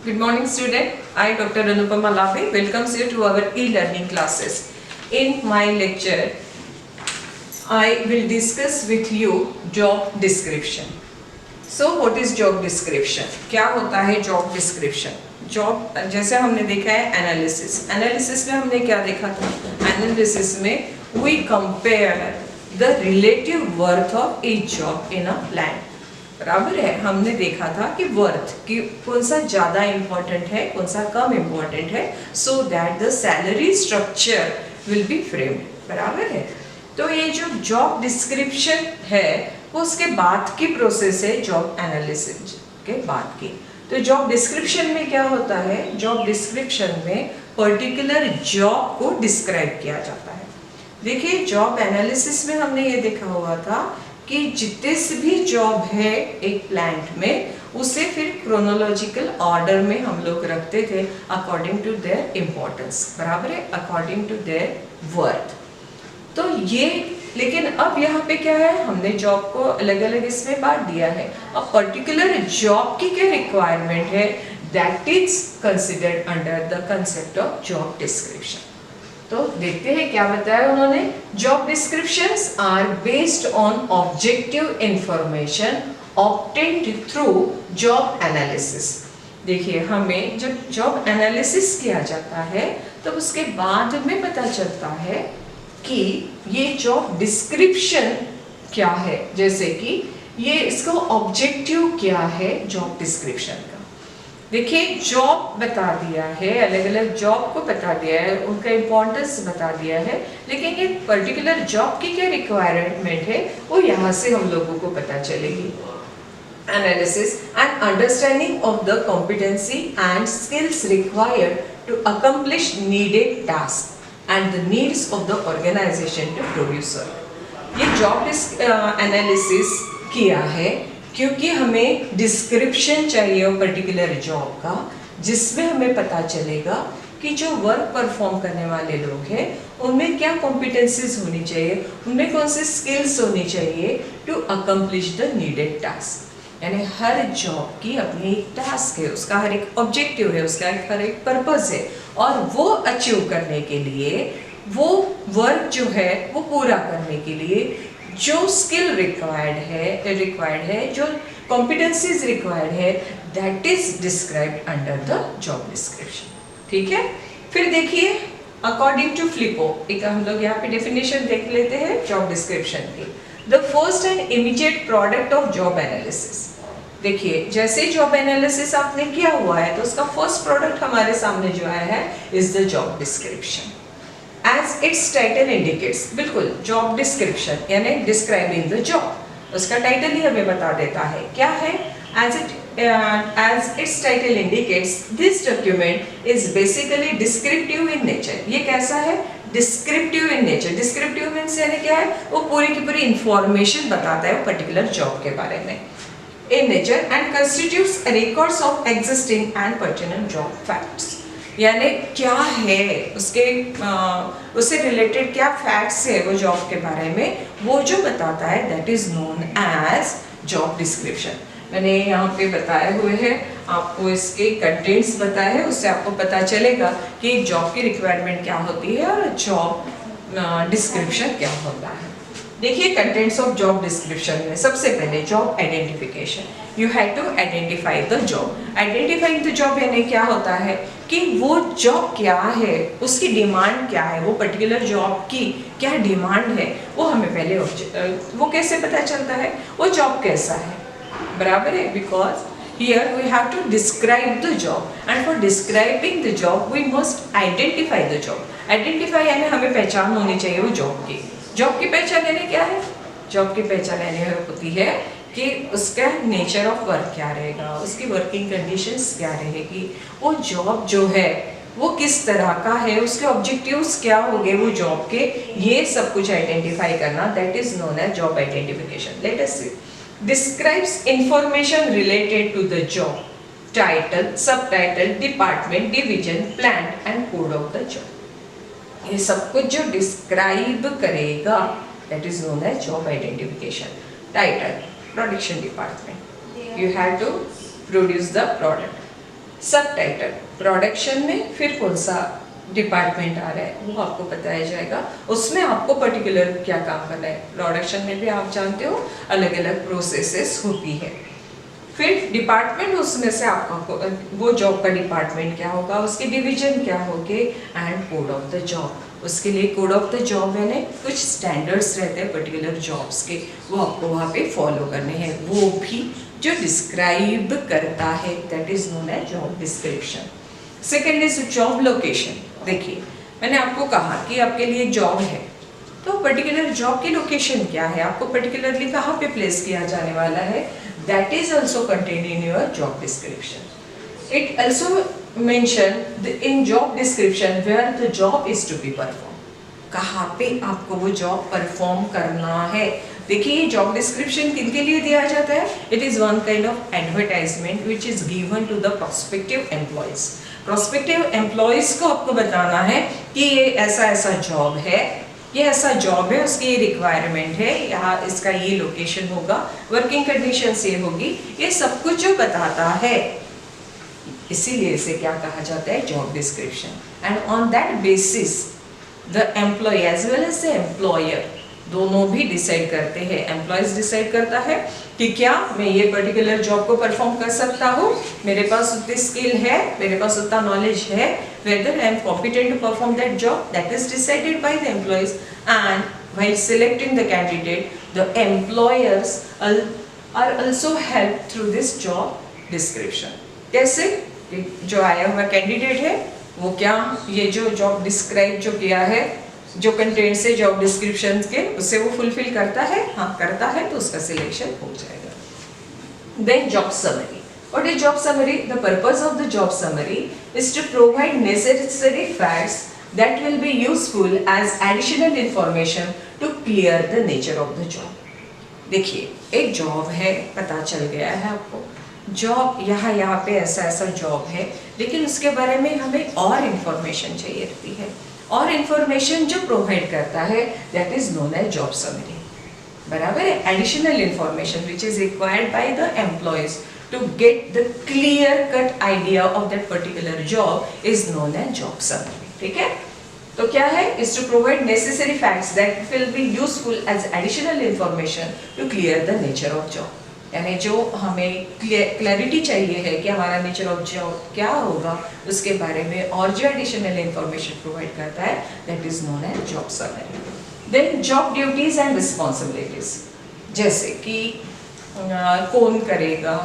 Good morning student. I Dr. Anupama Lave welcomes you to our e-learning classes. In my lecture, I will discuss with you job description. So what is job description? क्या होता है job description? Job जैसे हमने देखा है analysis में हमने क्या देखा था? एनालिसिस में we compare the relative worth of each job in a plan. बराबर है, हमने देखा था कि वर्थ कि कौन सा ज़्यादा इम्पोर्टेंट है, कौन सा कम इम्पोर्टेंट है, so that the salary structure will be framed. बराबर है. तो ये जो जॉब डिस्क्रिप्शन है वो उसके बाद की प्रोसेस है जॉब एनालिसिस के बाद की. तो जॉब डिस्क्रिप्शन में क्या होता है? जॉब डिस्क्रिप्शन में पर्टिकुलर जॉब को डिस्क्राइब किया जाता है. देखिए, जॉब एनालिसिस में हमने ये देखा हुआ था कि जितने से भी जॉब है एक प्लांट में उसे फिर क्रोनोलॉजिकल ऑर्डर में हम लोग रखते थे अकॉर्डिंग टू देयर इम्पोर्टेंस. बराबर है, अकॉर्डिंग टू देयर वर्थ. तो ये लेकिन अब यहाँ पे क्या है, हमने जॉब को अलग अलग इसमें बांट दिया है. अब पर्टिकुलर जॉब की क्या रिक्वायरमेंट है, that is considered under the concept of job description. तो देखते हैं क्या बताया उन्होंने. Job descriptions are based on objective information obtained through job analysis. देखिए, हमें जब जॉब एनालिसिस किया जाता है तो उसके बाद में पता चलता है कि ये जॉब डिस्क्रिप्शन क्या है. जैसे कि ये इसका ऑब्जेक्टिव क्या है जॉब डिस्क्रिप्शन का. देखिए, जॉब बता दिया है, अलग अलग जॉब को बता दिया है, उनका इम्पोर्टेंस बता दिया है, लेकिन ये पर्टिकुलर जॉब की क्या रिक्वायरमेंट है वो यहाँ से हम लोगों को पता चलेगी. Analysis and understanding of the competency and skills required to accomplish needed task and the needs of the organization to produce work. ये जॉब एनालिसिस किया है क्योंकि हमें डिस्क्रिप्शन चाहिए पर्टिकुलर जॉब का, जिसमें हमें पता चलेगा कि जो वर्क परफॉर्म करने वाले लोग हैं उनमें क्या कॉम्पिटेंसीज होनी चाहिए, उनमें कौन से स्किल्स होनी चाहिए to accomplish the needed task. यानी हर जॉब की अपनी एक टास्क है, उसका हर एक ऑब्जेक्टिव है, उसका हर एक पर्पस है, और वो अचीव करने के लिए, वो वर्क जो है वो पूरा करने के लिए जो स्किल रिक्वायर्ड है, जो कॉम्पिटेंसीज रिक्वायर्ड है, that is described under the job description. ठीक है. फिर देखिए, अकॉर्डिंग टू फ्लिपो, एक हम लोग यहाँ पे डेफिनेशन देख लेते हैं जॉब डिस्क्रिप्शन की. The first and immediate product of job analysis. देखिए, जैसे जॉब एनालिसिस आपने किया हुआ है तो उसका फर्स्ट प्रोडक्ट हमारे सामने जो आया है is the job description. As its title indicates, बिल्कुल जॉब डिस्क्रिप्शन यानी डिस्क्राइबिंग द जॉब, उसका टाइटल ही हमें बता देता है क्या है. as its title indicates, this document is basically descriptive in nature. ये कैसा है? Descriptive in nature. Descriptive means यानी क्या है, वो पूरी की पूरी इंफॉर्मेशन बताता है पर्टिकुलर जॉब के बारे में in nature and constitutes records of existing and pertinent job facts. यानी क्या है उससे रिलेटेड क्या फैक्ट्स है वो जॉब के बारे में, वो जो बताता है that is known as job description. मैंने यहाँ पे बताए हुए हैं, आपको इसके कंटेंट्स बताए हैं, उससे आपको पता चलेगा कि एक जॉब की रिक्वायरमेंट क्या होती है और जॉब डिस्क्रिप्शन क्या होता है. देखिए, कंटेंट्स ऑफ जॉब डिस्क्रिप्शन में सबसे पहले job identification. You have to identify the job. Identifying the job यानी क्या होता है कि वो जॉब क्या है, उसकी डिमांड क्या है, वो पर्टिकुलर जॉब की क्या डिमांड है, वो हमें पहले वो कैसे पता चलता है, वो जॉब कैसा है. बराबर है, because here we have to describe the job and for describing the job we must identify the job. Identify यानी हमें पहचान होनी चाहिए वो जॉब की. जॉब की पहचान यानी क्या है? जॉब की पहचान यानी होती है कि उसका नेचर ऑफ वर्क क्या रहेगा, उसकी वर्किंग कंडीशंस क्या रहेगी, वो जॉब जो है वो किस तरह का है, उसके ऑब्जेक्टिव्स क्या होंगे वो जॉब के, ये सब कुछ आइडेंटिफाई करना, that is known as job identification. Let us see. Describes information related to the job, title, subtitle, department, division, plant and code of the job. ये सब कुछ जो डिस्क्राइब करेगा that is known as job identification. Title, production department. You have to produce the product. सब title production में फिर कौन सा डिपार्टमेंट आ रहा है वो आपको बताया जाएगा, उसमें आपको पर्टिकुलर क्या काम करना है। प्रोडक्शन में भी आप जानते हो अलग अलग प्रोसेसेस होती है। फिर डिपार्टमेंट, उसमें से आपका वो जॉब का डिपार्टमेंट क्या होगा, उसके डिवीजन क्या होंगे, and code of the job. उसके लिए कोड ऑफ द जॉब यानी कुछ स्टैंडर्ड्स रहते हैं पर्टिकुलर जॉब्स के, वो आपको वहाँ पे फॉलो करने हैं, वो भी जो डिस्क्राइब करता है, that is known as job description. Second is job location. देखिए मैंने आपको कहा कि आपके लिए जॉब है, तो पर्टिकुलर जॉब की लोकेशन क्या है, आपको पर्टिकुलरली कहाँ पे प्लेस किया जाने वाला है, that is also contain in your job description. It also mention in job description where the job is to be perform, कहाँ पे आपको वो जॉब परफॉर्म करना है। देखिए जॉब डिस्क्रिप्शन किनके लिए दिया जाता है, it is one kind of advertisement which is given to the prospective employees. Prospective employees को आपको बताना है कि ये ऐसा ऐसा जॉब है, ये ऐसा जॉब है, उसकी ये रिक्वायरमेंट है, यहाँ इसका ये लोकेशन होगा, वर्किंग कंडीशंस ये होगी, ये सब कुछ जो बताता है, इसीलिए इसे क्या कहा जाता है, job description. And on that basis the employee as well as the employer दोनों भी डिसाइड करते हैं। एम्प्लॉयज डिसाइड करता है कि क्या मैं ये पर्टिकुलर जॉब को परफॉर्म कर सकता हूँ, मेरे पास उतनी स्किल है, मेरे पास उतना नॉलेज है, whether I am competent to perform that job, that is decided by the employees. And while selecting the candidate, the employers are also helped through this job description. कैसे, जो आया हुआ कैंडिडेट है वो क्या ये जो जॉब डिस्क्राइब जो किया है, जो कंटेंट से जॉब डिस्क्रिप्शन के, उससे वो फुलफिल करता है, हाँ करता है, तो उसका सिलेक्शन हो जाएगा। Then job summary. What is job summary? The purpose of the job summary is to provide necessary facts that will be useful as additional information to clear the nature of the job. देखिए एक job है, पता चल गया है आपको job यहाँ पे ऐसा ऐसा जॉब है, लेकिन उसके बारे में हमें और इंफॉर्मेशन चाहिए रहती है, और इंफॉर्मेशन जो प्रोवाइड करता है that is known as job summary. बराबर है, additional information which is required by the employees to get the clear cut idea of that particular job is known as job summary. ठीक है, तो क्या है, is to provide necessary facts that will be useful as additional information to clear the nature of job. यानी जो हमें clarity चाहिए है कि हमारा नेचर ऑफ जॉब क्या होगा, उसके बारे में और जो एडिशनल इंफॉर्मेशन प्रोवाइड करता है that is known as job summary. Then job duties and responsibilities, जैसे कि कौन करेगा,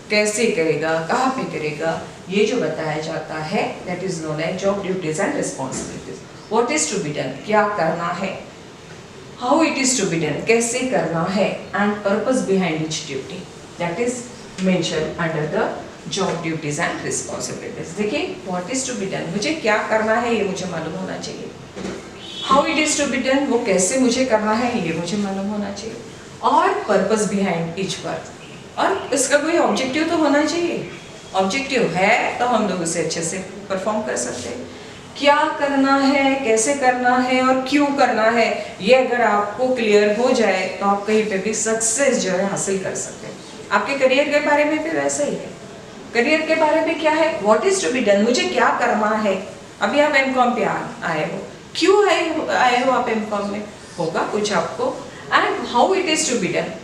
कैसे करेगा, कहाँ पे करेगा, ये जो बताया जाता है that is known as job duties and responsibilities. What is to be done, क्या करना है, how it is to be done, कैसे करना है, and purpose behind each duty, that is mention under the job duties and responsibilities. देखिए what is to be done, मुझे क्या करना है ये मुझे मालूम होना चाहिए, how it is to be done, वो कैसे मुझे करना है ये मुझे मालूम होना चाहिए, और पर्पस बिहाइंड ईच वर्क, और इसका कोई ऑब्जेक्टिव तो होना चाहिए। ऑब्जेक्टिव है तो हम लोग उसे अच्छे से परफॉर्म कर सकते हैं। क्या करना है, कैसे करना है और क्यों करना है, ये अगर आपको क्लियर हो जाए तो आप कहीं पे भी सक्सेस जो है हासिल कर सकते हैं। आपके करियर के बारे में भी वैसा ही है। करियर के बारे में क्या है, what is to be done, मुझे क्या करना है। अभी आप एमकॉम पे आए हो, क्यों आए हो आप एमकॉम में, होगा कुछ आपको, and how it is to be done,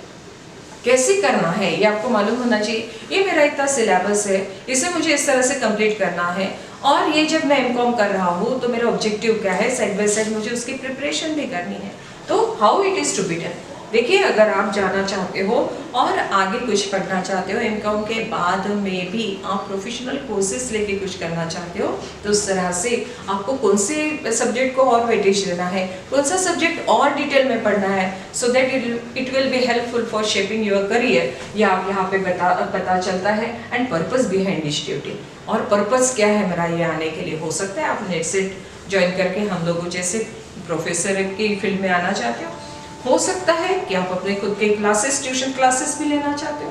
कैसे करना है ये आपको मालूम होना चाहिए। ये मेरा इतना सिलेबस है, इसे मुझे इस तरह से कंप्लीट करना है, और ये जब मैं एमकॉम कर रहा हूँ तो मेरा ऑब्जेक्टिव क्या है, साइड बाय साइड मुझे उसकी प्रिपरेशन भी करनी है। तो how it is to be done. देखिए अगर आप जाना चाहते हो और आगे कुछ पढ़ना चाहते हो, एमकॉम के बाद में भी आप प्रोफेशनल कोर्सेज लेके कुछ करना चाहते हो, तो उस तरह से आपको कौन से सब्जेक्ट को और वेटेज देना है, कौन सा सब्जेक्ट और डिटेल में पढ़ना है, so that it will be helpful for shaping your career, ये आप यहाँ पे पता चलता है। And purpose behind this duty, और पर्पस क्या है मेरा ये आने के लिए, हो सकता है आप नेट से ज्वाइन करके हम लोगों जैसे प्रोफेसर की फील्ड में आना चाहते हो सकता है कि आप अपने खुद के क्लासेस, ट्यूशन क्लासेस भी लेना चाहते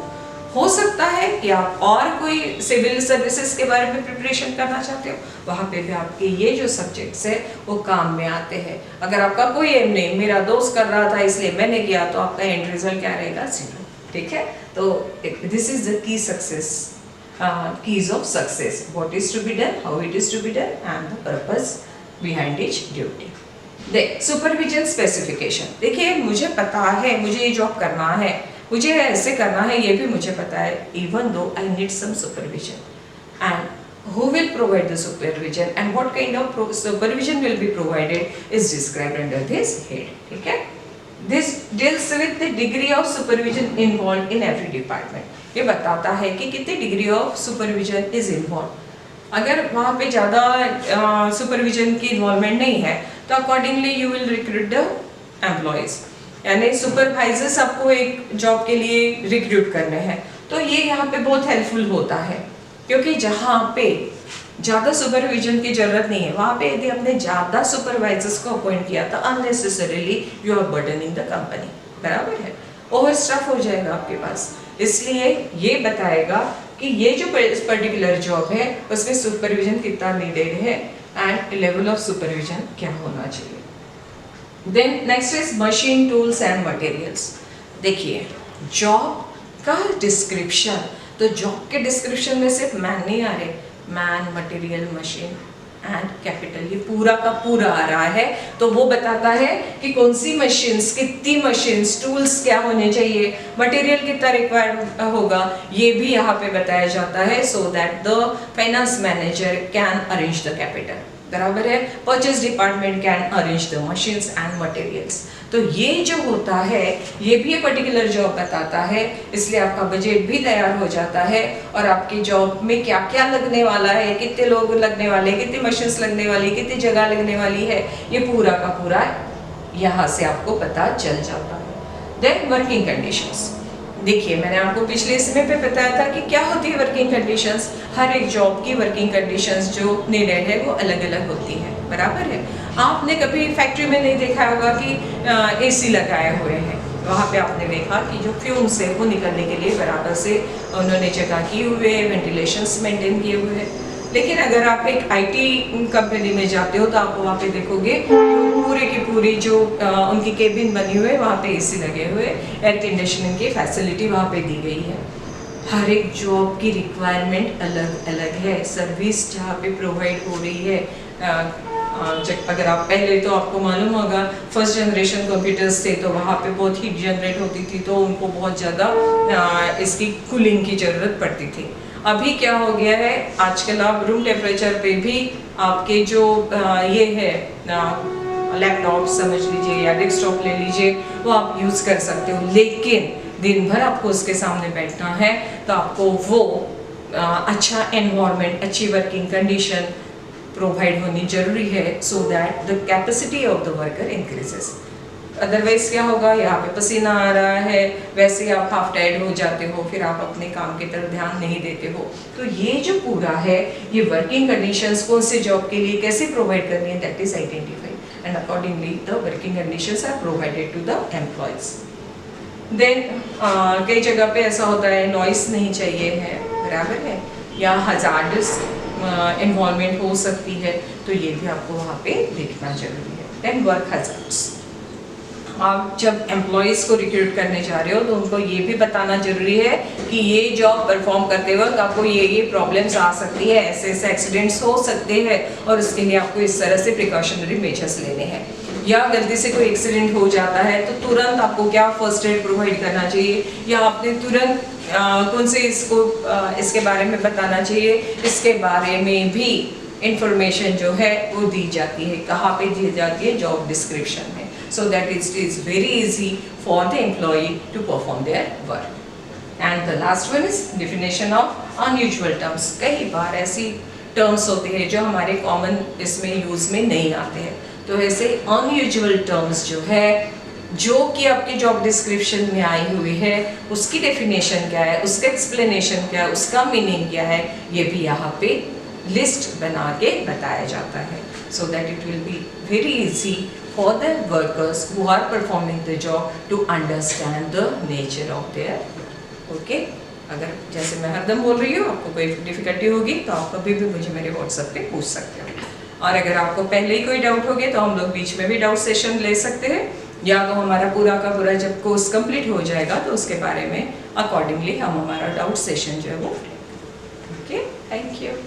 हो सकता है कि आप और कोई सिविल सर्विसेज के बारे में प्रिपरेशन करना चाहते हो, वहाँ पे भी आपके ये जो सब्जेक्ट्स है वो काम में आते हैं। अगर आपका कोई एम नहीं, मेरा दोस्त कर रहा था इसलिए मैंने किया, तो आपका एंड रिजल्ट क्या रहेगा, 0। ठीक है, तो this is the key success keys of success. What is to be done, how it is to be done, and the purpose behind each duty. Supervision specification. देखिए मुझे पता है मुझे ये जॉब करना है, मुझे ऐसे करना है, ये भी मुझे पता है. Even though I need some supervision. And who will provide the supervision and what kind of supervision will be provided is described under this head. ठीक है. This deals with the degree of supervision involved in every department. ये बताता है कि कितनी degree of supervision is involve. अगर वहाँ पे ज़्यादा सुपरविजन की इन्वॉल्वमेंट नहीं है तो accordingly you will recruit the employees. यानी सुपरवाइजर्स आपको एक जॉब के लिए रिक्रूट करने हैं, तो ये यहाँ पे बहुत हेल्पफुल होता है. क्योंकि जहाँ पे ज़्यादा सुपरविजन की जरूरत नहीं है, वहाँ पे यदि हमने ज़्यादा सुपरवाइजर्स को अपॉइंट किया तो unnecessarily you are burdening the company. बराबर है, ओवर स्टफ हो जाएगा आपके पास. इसलिए ये बताएगा कि ये जो पर्टिकुलर जॉब है उसमें सुपरविजन कितना नीडेड है एंड लेवल ऑफ सुपरविजन क्या होना चाहिए. Then next is machine tools and materials. देखिए जॉब का डिस्क्रिप्शन, तो जॉब के डिस्क्रिप्शन में सिर्फ मैन नहीं आ रहे, man, material, machine and capital, ये पूरा का पूरा आ रहा है. तो वो बताता है कि कौन सी मशीन्स, कितनी मशीन्स, टूल्स क्या होने चाहिए, मटेरियल कितना रिक्वायर्ड होगा, ये भी यहाँ पे बताया जाता है. So that the finance manager can arrange the capital. बराबर है. Purchase department can arrange the machines and materials. तो ये जो होता है ये भी ये पर्टिकुलर जॉब बताता है. इसलिए आपका बजट भी तैयार हो जाता है और आपकी जॉब में क्या क्या लगने वाला है, कितने लोग लगने वाले, कितनी मशीन्स लगने वाली, कितनी जगह लगने वाली है, ये पूरा का पूरा यहाँ से आपको पता चल जाता है. Then working conditions. देखिए मैंने आपको पिछले समय पे बताया था कि क्या होती है वर्किंग कंडीशंस. हर एक जॉब की वर्किंग कंडीशंस जो नीडेड है वो अलग अलग होती है. बराबर है. आपने कभी फैक्ट्री में नहीं देखा होगा कि एसी लगाए हुए हैं. वहाँ पे आपने देखा कि जो फ्यूम्स है वो निकलने के लिए बराबर से उन्होंने जगह की हुए, वेंटिलेशंस मेंटेन किए हुए हैं. लेकिन अगर आप एक आईटी कंपनी में जाते हो तो आप वहाँ पे देखोगे पूरे की पूरी जो उनकी केबिन बनी हुई है वहाँ पे एसी लगे हुए, एयर कंडीशनिंग की फैसिलिटी वहाँ पे दी गई है. हर एक जॉब की रिक्वायरमेंट अलग अलग है. सर्विस जहाँ पे प्रोवाइड हो रही है, अगर आप पहले तो आपको मालूम होगा फर्स्ट जनरेशन कंप्यूटर्स थे तो वहाँ पे बहुत हीट जनरेट होती थी, तो उनको बहुत ज़्यादा इसकी कूलिंग की ज़रूरत पड़ती थी. अभी क्या हो गया है, आजकल आप रूम टेम्परेचर पे भी आपके जो ये है लैपटॉप समझ लीजिए या डेस्कटॉप ले लीजिए वो आप यूज़ कर सकते हो. लेकिन दिन भर आपको उसके सामने बैठना है तो आपको वो अच्छा एनवायरनमेंट, अच्छी वर्किंग कंडीशन प्रोवाइड होनी जरूरी है so that the capacity of the worker increases. Otherwise क्या होगा, यहाँ पे पसीना आ रहा है, वैसे ही आप हाफ टायर्ड हो जाते हो, फिर आप अपने काम की तरफ ध्यान नहीं देते हो. तो ये जो पूरा है ये वर्किंग कंडीशंस कौन से जॉब के लिए कैसे प्रोवाइड करनी है that is identified and accordingly the working conditions are provided to the employees. Then कई जगह पे ऐसा होता है नॉइस नहीं चाहिए है. बराबर है. या हजार्डस इन्वॉल्वमेंट हो सकती है, तो ये भी आपको वहाँ पे देखना जरूरी है. Then work hazards. आप जब एम्प्लॉयज़ को रिक्रूट करने जा रहे हो तो उनको ये भी बताना जरूरी है कि ये जॉब परफॉर्म करते वक्त आपको ये प्रॉब्लम्स आ सकती है, ऐसे ऐसे एक्सीडेंट्स हो सकते हैं और उसके लिए आपको इस तरह से प्रिकॉशनरी मेजर्स लेने हैं. या गलती से कोई एक्सीडेंट हो जाता है तो तुरंत आपको क्या फर्स्ट एड प्रोवाइड करना चाहिए, या आपने तुरंत कौन से इसके बारे में बताना चाहिए, इसके बारे में भी इंफॉर्मेशन जो है वो दी जाती है. कहाँ पे दी जाती है, जॉब डिस्क्रिप्शन में, so that it is very easy for the employee to perform their work. And the last one is definition of unusual terms. कई बार ऐसी terms होते हैं जो हमारे common इसमें यूज में नहीं आते हैं. तो ऐसे unusual terms जो है जो कि आपके जॉब डिस्क्रिप्शन में आई हुई है उसकी डेफिनेशन क्या है, उसका एक्सप्लेनेशन क्या है, उसका मीनिंग क्या है, ये भी यहाँ पे लिस्ट बना के बताया जाता है. So that it will be very easy for the workers who are performing the job to understand the nature of their work. Okay? अगर जैसे मैं हरदम बोल रही हूँ आपको कोई डिफिकल्टी होगी तो आप कभी भी मुझे मेरे व्हाट्सएप पे पूछ सकते हो. और अगर आपको पहले ही कोई डाउट हो गया तो हम लोग बीच में भी डाउट सेशन ले सकते हैं, या तो हमारा पूरा का पूरा जब कोर्स कंप्लीट हो जाएगा तो उसके बारे में अकॉर्डिंगली हम हमारा डाउट सेशन जो है वो Okay, thank you.